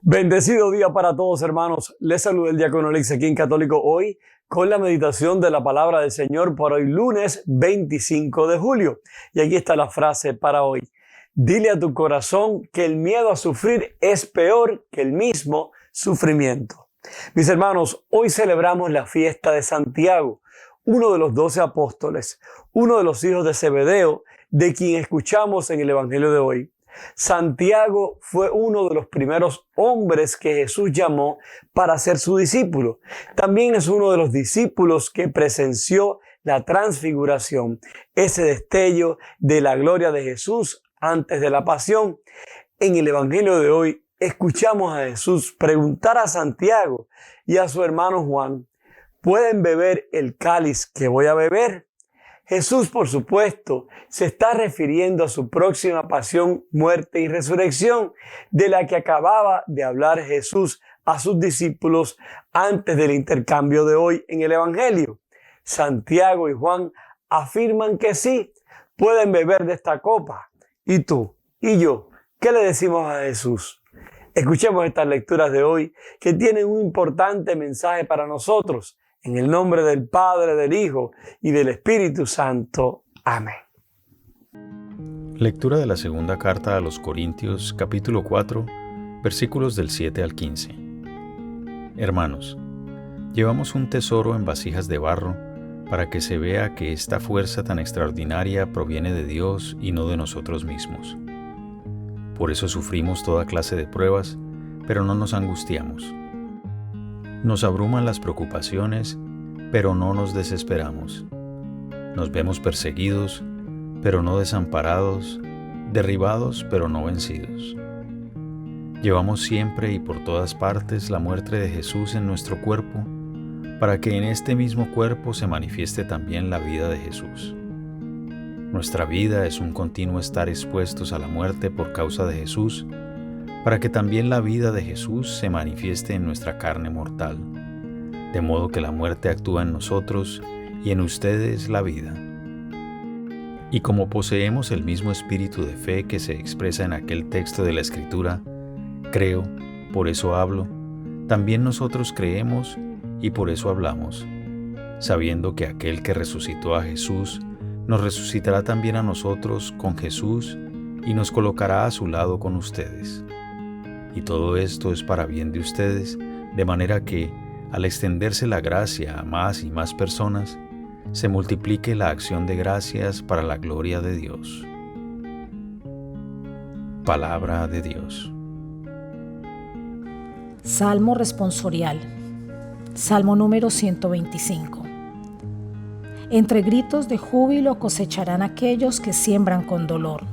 Bendecido día para todos, hermanos. Les saluda el diácono Alex aquí en Católico hoy con la meditación de la palabra del Señor para hoy lunes 25 de julio. Y aquí está la frase para hoy. Dile a tu corazón que el miedo a sufrir es peor que el mismo sufrimiento. Mis hermanos, hoy celebramos la fiesta de Santiago, uno de los 12 apóstoles, uno de los hijos de Zebedeo, de quien escuchamos en el Evangelio de hoy. Santiago fue uno de los primeros hombres que Jesús llamó para ser su discípulo. También es uno de los discípulos que presenció la transfiguración, ese destello de la gloria de Jesús antes de la pasión. En el Evangelio de hoy escuchamos a Jesús preguntar a Santiago y a su hermano Juan, ¿pueden beber el cáliz que voy a beber? Jesús, por supuesto, se está refiriendo a su próxima pasión, muerte y resurrección, de la que acababa de hablar Jesús a sus discípulos antes del intercambio de hoy en el Evangelio. Santiago y Juan afirman que sí, pueden beber de esta copa. ¿Y tú? ¿Y yo? ¿Qué le decimos a Jesús? Escuchemos estas lecturas de hoy que tienen un importante mensaje para nosotros. En el nombre del Padre, del Hijo y del Espíritu Santo. Amén. Lectura de la segunda carta a los Corintios, capítulo 4, versículos del 7 al 15. Hermanos, llevamos un tesoro en vasijas de barro para que se vea que esta fuerza tan extraordinaria proviene de Dios y no de nosotros mismos. Por eso sufrimos toda clase de pruebas, pero no nos angustiamos. Nos abruman las preocupaciones, pero no nos desesperamos. Nos vemos perseguidos, pero no desamparados, derribados, pero no vencidos. Llevamos siempre y por todas partes la muerte de Jesús en nuestro cuerpo, para que en este mismo cuerpo se manifieste también la vida de Jesús. Nuestra vida es un continuo estar expuestos a la muerte por causa de Jesús, para que también la vida de Jesús se manifieste en nuestra carne mortal, de modo que la muerte actúa en nosotros y en ustedes la vida. Y como poseemos el mismo espíritu de fe que se expresa en aquel texto de la Escritura, creo, por eso hablo, también nosotros creemos y por eso hablamos, sabiendo que aquel que resucitó a Jesús nos resucitará también a nosotros con Jesús y nos colocará a su lado con ustedes. Y todo esto es para bien de ustedes, de manera que, al extenderse la gracia a más y más personas, se multiplique la acción de gracias para la gloria de Dios. Palabra de Dios. Salmo responsorial. Salmo número 125. Entre gritos de júbilo cosecharán aquellos que siembran con dolor.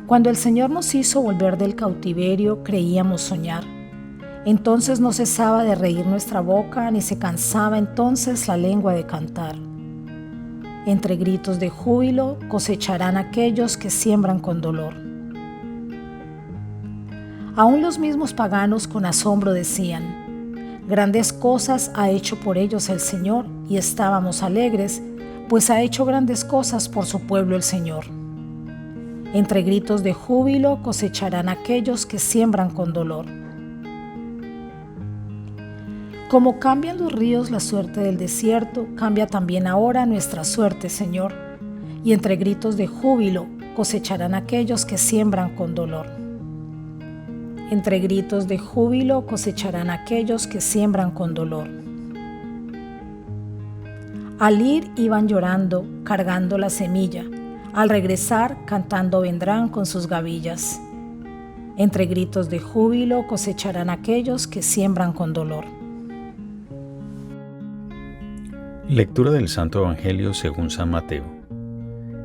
Cuando el Señor nos hizo volver del cautiverio, creíamos soñar. Entonces no cesaba de reír nuestra boca, ni se cansaba entonces la lengua de cantar. Entre gritos de júbilo cosecharán aquellos que siembran con dolor. Aún los mismos paganos con asombro decían, grandes cosas ha hecho por ellos el Señor, y estábamos alegres, pues ha hecho grandes cosas por su pueblo el Señor. Entre gritos de júbilo cosecharán aquellos que siembran con dolor. Como cambian los ríos la suerte del desierto, cambia también ahora nuestra suerte, Señor. Y entre gritos de júbilo cosecharán aquellos que siembran con dolor. Entre gritos de júbilo cosecharán aquellos que siembran con dolor. Al ir iban llorando, cargando la semilla. Al regresar, cantando vendrán con sus gavillas. Entre gritos de júbilo cosecharán aquellos que siembran con dolor. Lectura del Santo Evangelio según San Mateo.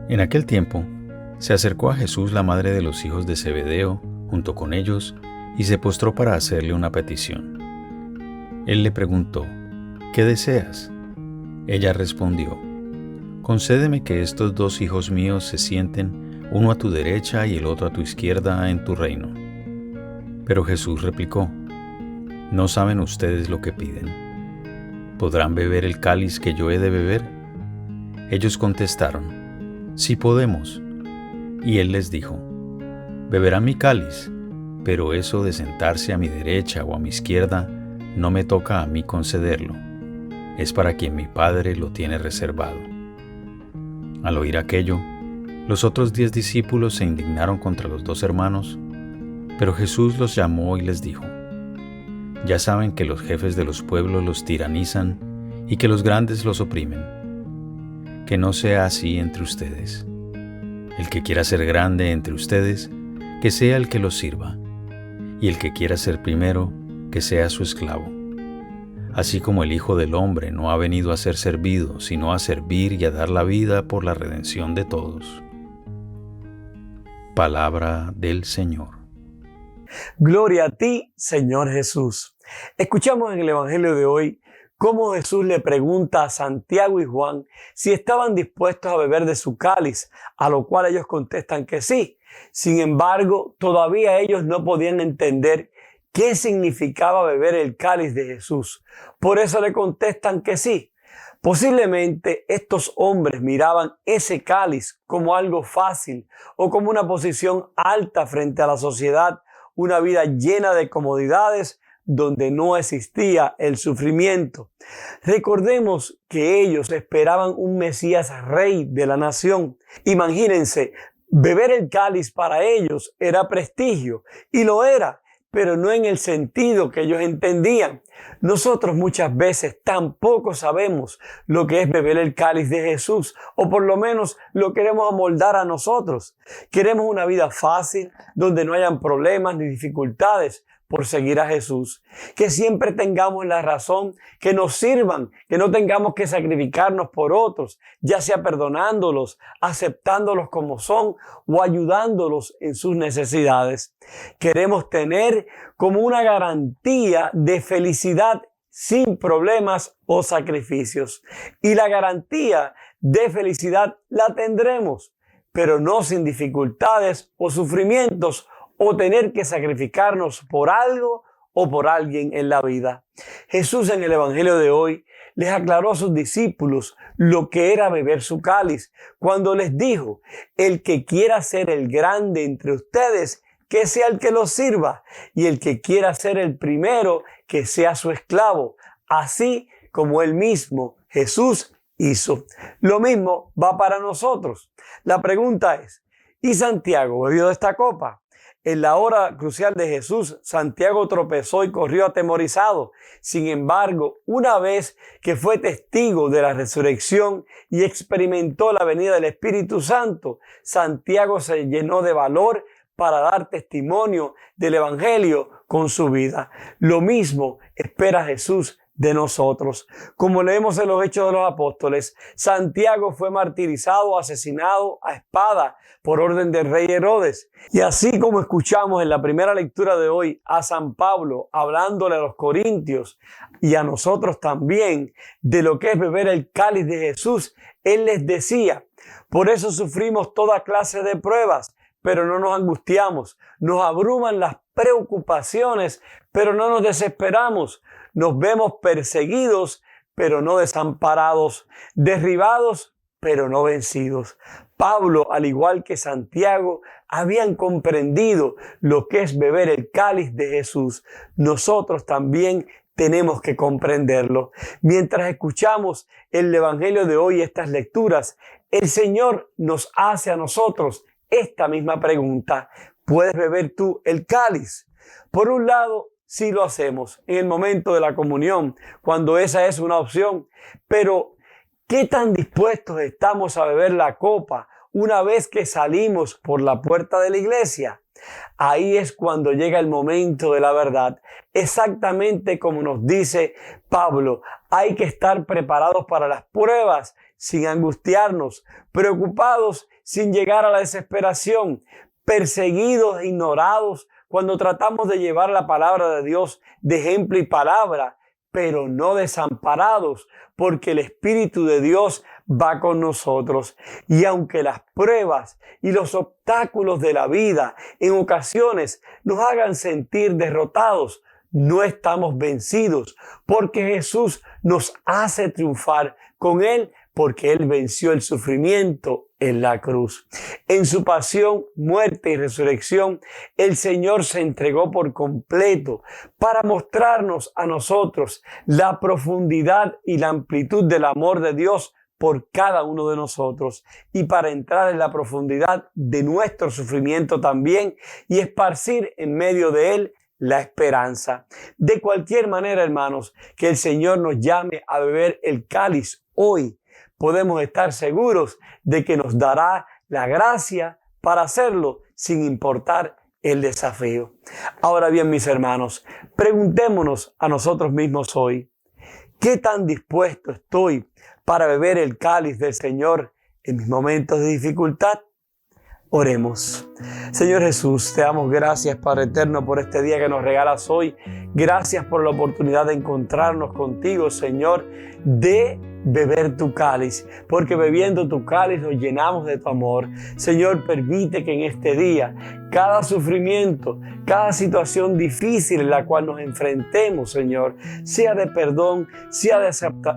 En aquel tiempo, se acercó a Jesús la madre de los hijos de Zebedeo, junto con ellos, y se postró para hacerle una petición. Él le preguntó, ¿qué deseas? Ella respondió, concédeme que estos dos hijos míos se sienten, uno a tu derecha y el otro a tu izquierda, en tu reino. Pero Jesús replicó, no saben ustedes lo que piden. ¿Podrán beber el cáliz que yo he de beber? Ellos contestaron, sí podemos. Y él les dijo, beberán mi cáliz, pero eso de sentarse a mi derecha o a mi izquierda no me toca a mí concederlo. Es para quien mi Padre lo tiene reservado. Al oír aquello, los otros 10 discípulos se indignaron contra los 2 hermanos, pero Jesús los llamó y les dijo: Ya saben que los jefes de los pueblos los tiranizan y que los grandes los oprimen. Que no sea así entre ustedes. El que quiera ser grande entre ustedes, que sea el que los sirva, y el que quiera ser primero, que sea su esclavo. Así como el Hijo del Hombre no ha venido a ser servido, sino a servir y a dar la vida por la redención de todos. Palabra del Señor. Gloria a ti, Señor Jesús. Escuchamos en el Evangelio de hoy cómo Jesús le pregunta a Santiago y Juan si estaban dispuestos a beber de su cáliz, a lo cual ellos contestan que sí. Sin embargo, todavía ellos no podían entender qué significaba beber el cáliz de Jesús. Por eso le contestan que sí. Posiblemente estos hombres miraban ese cáliz como algo fácil o como una posición alta frente a la sociedad, una vida llena de comodidades donde no existía el sufrimiento. Recordemos que ellos esperaban un Mesías rey de la nación. Imagínense, beber el cáliz para ellos era prestigio, y lo era, pero no en el sentido que ellos entendían. Nosotros muchas veces tampoco sabemos lo que es beber el cáliz de Jesús, o por lo menos lo queremos amoldar a nosotros. Queremos una vida fácil, donde no hayan problemas ni dificultades por seguir a Jesús. Que siempre tengamos la razón, que nos sirvan, que no tengamos que sacrificarnos por otros, ya sea perdonándolos, aceptándolos como son o ayudándolos en sus necesidades. Queremos tener como una garantía de felicidad sin problemas o sacrificios. Y la garantía de felicidad la tendremos, pero no sin dificultades o sufrimientos o tener que sacrificarnos por algo o por alguien en la vida. Jesús en el Evangelio de hoy les aclaró a sus discípulos lo que era beber su cáliz, cuando les dijo: el que quiera ser el grande entre ustedes, que sea el que los sirva, y el que quiera ser el primero, que sea su esclavo, así como él mismo, Jesús, hizo. Lo mismo va para nosotros. La pregunta es: ¿y Santiago bebió de esta copa? En la hora crucial de Jesús, Santiago tropezó y corrió atemorizado. Sin embargo, una vez que fue testigo de la resurrección y experimentó la venida del Espíritu Santo, Santiago se llenó de valor para dar testimonio del Evangelio con su vida. Lo mismo espera Jesús de nosotros. Como leemos en los Hechos de los Apóstoles, Santiago fue martirizado, asesinado a espada por orden del rey Herodes. Y así como escuchamos en la primera lectura de hoy a San Pablo hablándole a los corintios y a nosotros también de lo que es beber el cáliz de Jesús, él les decía: por eso sufrimos toda clase de pruebas, pero no nos angustiamos. Nos abruman las preocupaciones, pero no nos desesperamos. Nos vemos perseguidos, pero no desamparados. Derribados, pero no vencidos. Pablo, al igual que Santiago, habían comprendido lo que es beber el cáliz de Jesús. Nosotros también tenemos que comprenderlo. Mientras escuchamos el Evangelio de hoy, estas lecturas, el Señor nos hace a nosotros esta misma pregunta: ¿puedes beber tú el cáliz? Por un lado, sí lo hacemos en el momento de la comunión, cuando esa es una opción. Pero, ¿qué tan dispuestos estamos a beber la copa una vez que salimos por la puerta de la iglesia? Ahí es cuando llega el momento de la verdad. Exactamente como nos dice Pablo, hay que estar preparados para las pruebas sin angustiarnos, preocupados sin llegar a la desesperación, perseguidos e ignorados cuando tratamos de llevar la palabra de Dios de ejemplo y palabra, pero no desamparados, porque el Espíritu de Dios va con nosotros. Y aunque las pruebas y los obstáculos de la vida en ocasiones nos hagan sentir derrotados, no estamos vencidos, porque Jesús nos hace triunfar. Con Él porque Él venció el sufrimiento en la cruz. En su pasión, muerte y resurrección, el Señor se entregó por completo para mostrarnos a nosotros la profundidad y la amplitud del amor de Dios por cada uno de nosotros y para entrar en la profundidad de nuestro sufrimiento también y esparcir en medio de él la esperanza. De cualquier manera, hermanos, que el Señor nos llame a beber el cáliz hoy, podemos estar seguros de que nos dará la gracia para hacerlo sin importar el desafío. Ahora bien, mis hermanos, preguntémonos a nosotros mismos hoy, ¿qué tan dispuesto estoy para beber el cáliz del Señor en mis momentos de dificultad? Oremos. Señor Jesús, te damos gracias, Padre eterno, por este día que nos regalas hoy. Gracias por la oportunidad de encontrarnos contigo, Señor, de beber tu cáliz, porque bebiendo tu cáliz nos llenamos de tu amor. Señor, permite que en este día cada sufrimiento, cada situación difícil en la cual nos enfrentemos, Señor, sea de perdón, sea de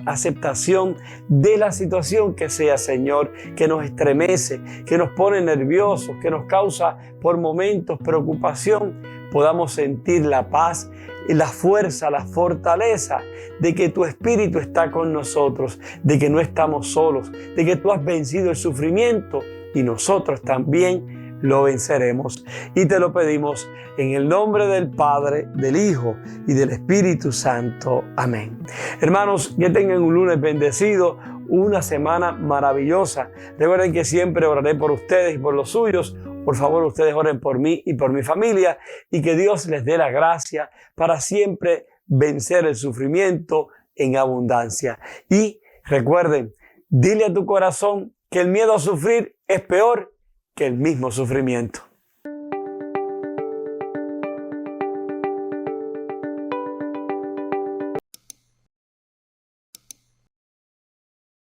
aceptación de la situación que sea, Señor, que nos estremece, que nos pone nerviosos, que nos causa por momentos preocupación, podamos sentir la paz, la fuerza, la fortaleza de que tu Espíritu está con nosotros, de que no estamos solos, de que tú has vencido el sufrimiento y nosotros también lo venceremos. Y te lo pedimos en el nombre del Padre, del Hijo y del Espíritu Santo. Amén. Hermanos, que tengan un lunes bendecido, una semana maravillosa. Recuerden que siempre oraré por ustedes y por los suyos. Por favor, ustedes oren por mí y por mi familia y que Dios les dé la gracia para siempre vencer el sufrimiento en abundancia. Y recuerden, dile a tu corazón que el miedo a sufrir es peor que el mismo sufrimiento.